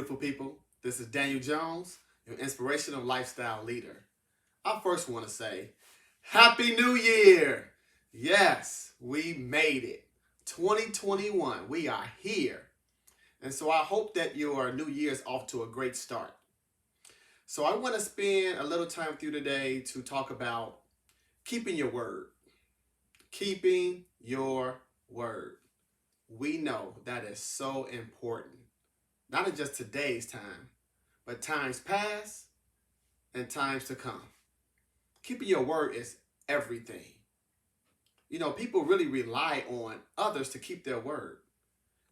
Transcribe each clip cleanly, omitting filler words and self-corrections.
beautiful people. This is Daniel Jones, your inspirational lifestyle leader. I first want to say, Happy New Year! Yes, we made it. 2021, we are here. And so I hope that your new year is off to a great start. So I want to spend a little time with you today to talk about keeping your word. Keeping your word. We know that is so important. Not in just today's time, but times past and times to come. Keeping your word is everything. People really rely on others to keep their word,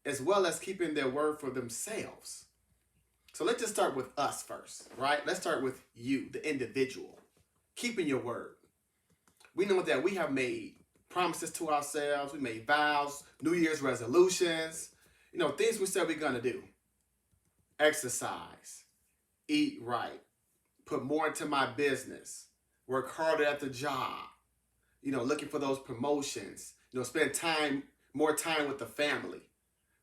as well as keeping their word for themselves. So let's just start with us first, right? Let's start with you, the individual. Keeping your word. We know that we have made promises to ourselves, we made vows, New Year's resolutions, things we said we're going to do. Exercise, eat right, put more into my business, work harder at the job, looking for those promotions, spend more time with the family,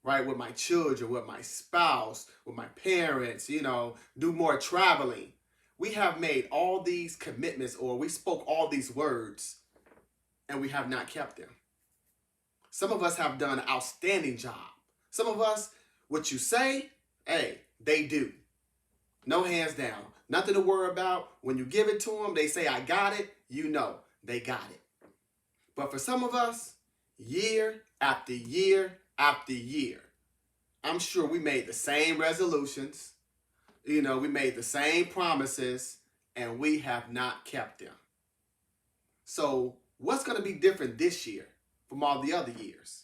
right? With my children, with my spouse, with my parents, do more traveling. We have made all these commitments, or we spoke all these words and we have not kept them. Some of us have done an outstanding job. Some of us, what you say, hey, they do. No hands down. Nothing to worry about. When you give it to them, they say, I got it. They got it. But for some of us, year after year after year, I'm sure we made the same resolutions. We made the same promises, and we have not kept them. So what's going to be different this year from all the other years?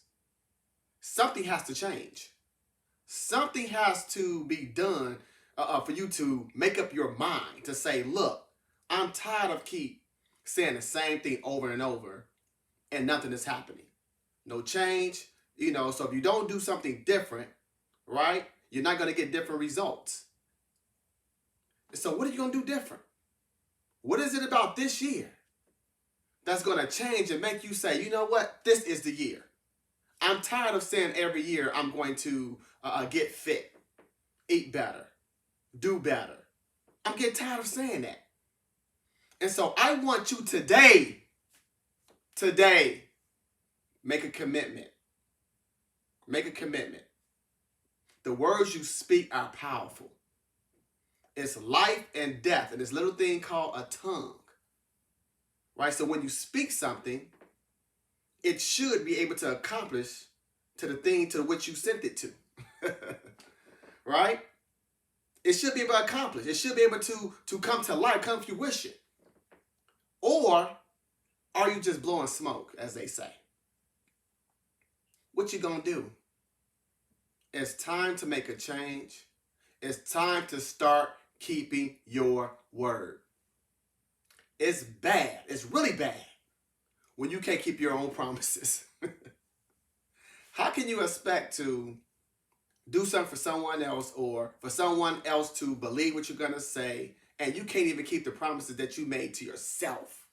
Something has to change. Something has to be done for you to make up your mind to say, look, I'm tired of keep saying the same thing over and over and nothing is happening. No change, so if you don't do something different, right, you're not going to get different results. So what are you going to do different? What is it about this year that's going to change and make you say, you know what, this is the year? I'm tired of saying every year I'm going to get fit, eat better, do better. I'm getting tired of saying that. And so I want you today, make a commitment. Make a commitment. The words you speak are powerful. It's life and death in this little thing called a tongue. Right? So when you speak something, it should be able to accomplish to the thing to which you sent it to. Right? It should be able to accomplish. It should be able to come to life, come to fruition. Or are you just blowing smoke, as they say? What you gonna do? It's time to make a change. It's time to start keeping your word. It's bad. It's really bad when you can't keep your own promises. How can you expect to do something for someone else, or for someone else to believe what you're going to say, and you can't even keep the promises that you made to yourself?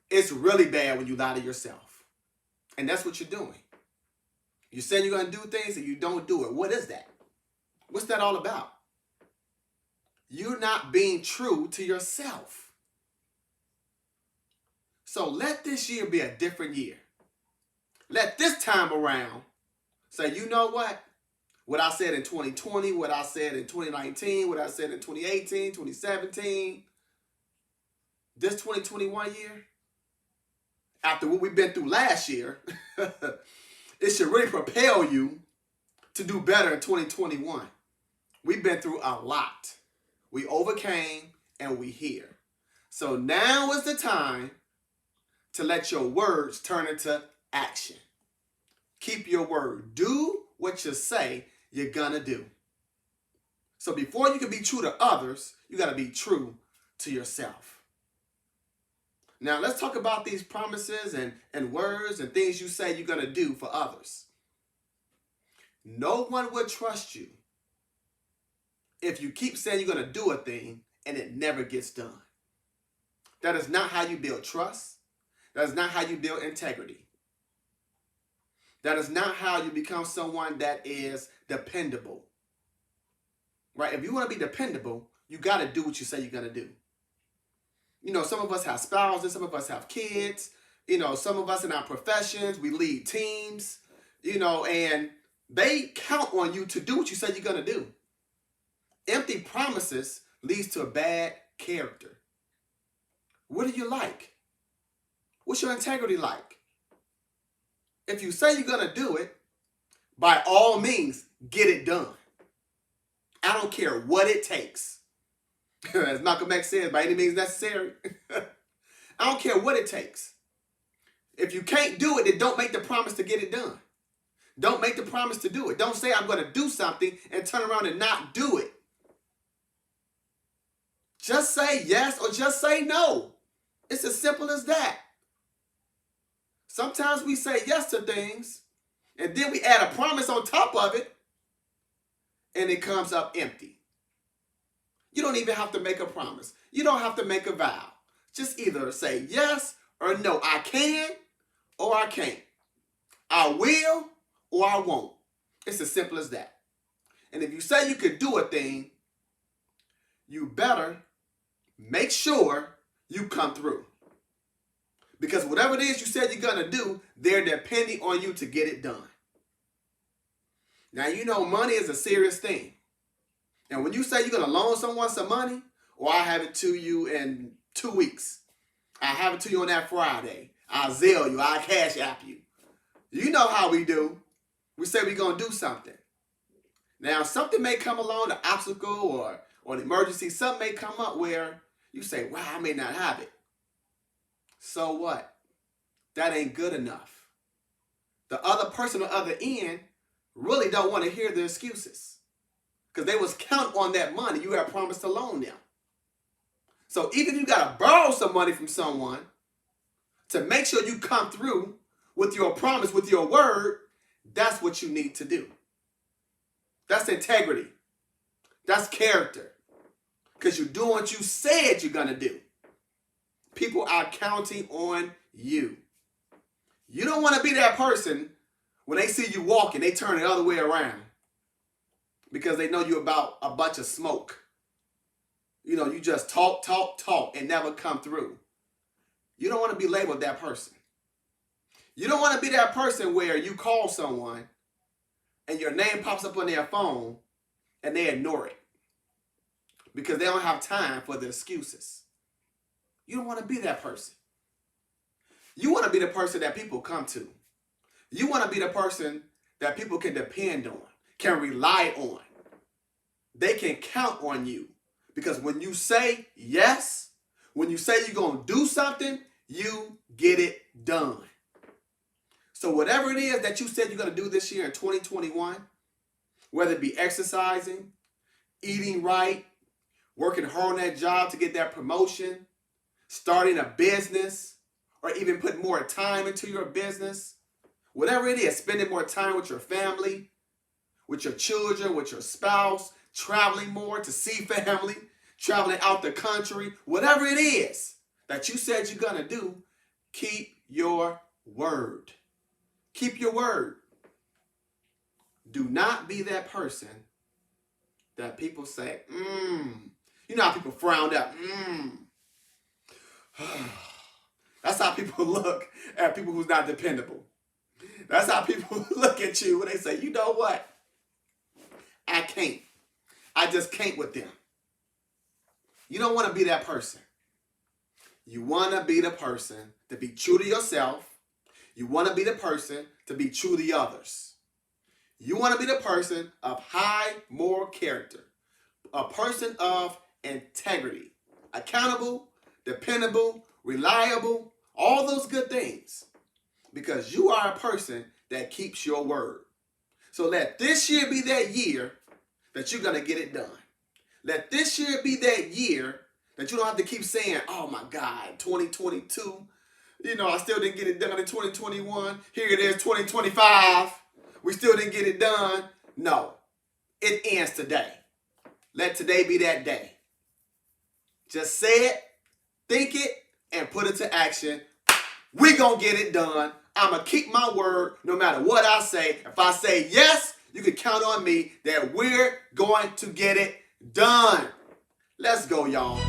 It's really bad when you lie to yourself. And that's what you're doing. You're saying you're going to do things and you don't do it. What is that? What's that all about? You're not being true to yourself. So let this year be a different year. Let this time around say, you know what? What I said in 2020, what I said in 2019, what I said in 2018, 2017, this 2021 year, after what we've been through last year, it should really propel you to do better in 2021. We've been through a lot. We overcame and we here. So now is the time to let your words turn into action. Keep your word. Do what you say you're gonna do. So before you can be true to others, you gotta be true to yourself. Now let's talk about these promises and words and things you say you're gonna do for others. No one will trust you if you keep saying you're gonna do a thing and it never gets done. That is not how you build trust. That is not how you build integrity. That is not how you become someone that is dependable. right? If you want to be dependable, you got to do what you say you're going to do. You know, some of us have spouses, some of us have kids, you know, some of us in our professions, we lead teams, you know, and they count on you to do what you say you're going to do. Empty promises leads to a bad character. What do you like? What's your integrity like? If you say you're going to do it, by all means, get it done. I don't care what it takes. As Malcolm X says, by any means necessary. I don't care what it takes. If you can't do it, then don't make the promise to get it done. Don't make the promise to do it. Don't say I'm going to do something and turn around and not do it. Just say yes or just say no. It's as simple as that. Sometimes we say yes to things and then we add a promise on top of it and it comes up empty. You don't even have to make a promise. You don't have to make a vow. Just either say yes or no. I can or I can't. I will or I won't. It's as simple as that. And if you say you could do a thing, you better make sure you come through. Because whatever it is you said you're going to do, they're depending on you to get it done. Now, you know money is a serious thing. And when you say you're going to loan someone some money, or I have it to you in 2 weeks. I have it to you on that Friday. I'll Zelle you. I'll Cash App you. You know how we do. We say we're going to do something. Now, something may come along, an obstacle or an emergency. Something may come up where you say, wow, I may not have it. So what? That ain't good enough. The other person on the other end really don't want to hear the excuses. Because they was count on that money you had promised to loan them. So even if you got to borrow some money from someone to make sure you come through with your promise, with your word, that's what you need to do. That's integrity. That's character. Because you're doing what you said you're going to do. People are counting on you. You don't want to be that person when they see you walking, they turn the other way around. Because they know you're about a bunch of smoke. You know, you just talk, and never come through. You don't want to be labeled that person. You don't want to be that person where you call someone and your name pops up on their phone and they ignore it. Because they don't have time for the excuses. You don't want to be that person. You want to be the person that people come to. You want to be the person that people can depend on, can rely on. They can count on you. Because when you say yes, when you say you're going to do something, you get it done. So whatever it is that you said you're going to do this year in 2021, whether it be exercising, eating right, working hard on that job to get that promotion, starting a business, or even putting more time into your business, whatever it is, spending more time with your family, with your children, with your spouse, traveling more to see family, traveling out the country, whatever it is that you said you're going to do, keep your word. Keep your word. Do not be that person that people say, You know how people frown out, That's how people look at people who's not dependable. That's how people look at you when they say, you know what? I can't. I just can't with them. You don't want to be that person. You want to be the person to be true to yourself. You want to be the person to be true to others. You want to be the person of high moral character. A person of integrity. Accountable, dependable, reliable, all those good things. Because you are a person that keeps your word. So let this year be that year that you're going to get it done. Let this year be that year that you don't have to keep saying, oh my God, 2022, I still didn't get it done in 2021. Here it is, 2025. We still didn't get it done. No, it ends today. Let today be that day. Just say it, think it, and put it to action. We gonna get it done. I'm gonna keep my word no matter what I say. If I say yes, you can count on me that we're going to get it done. Let's go, y'all.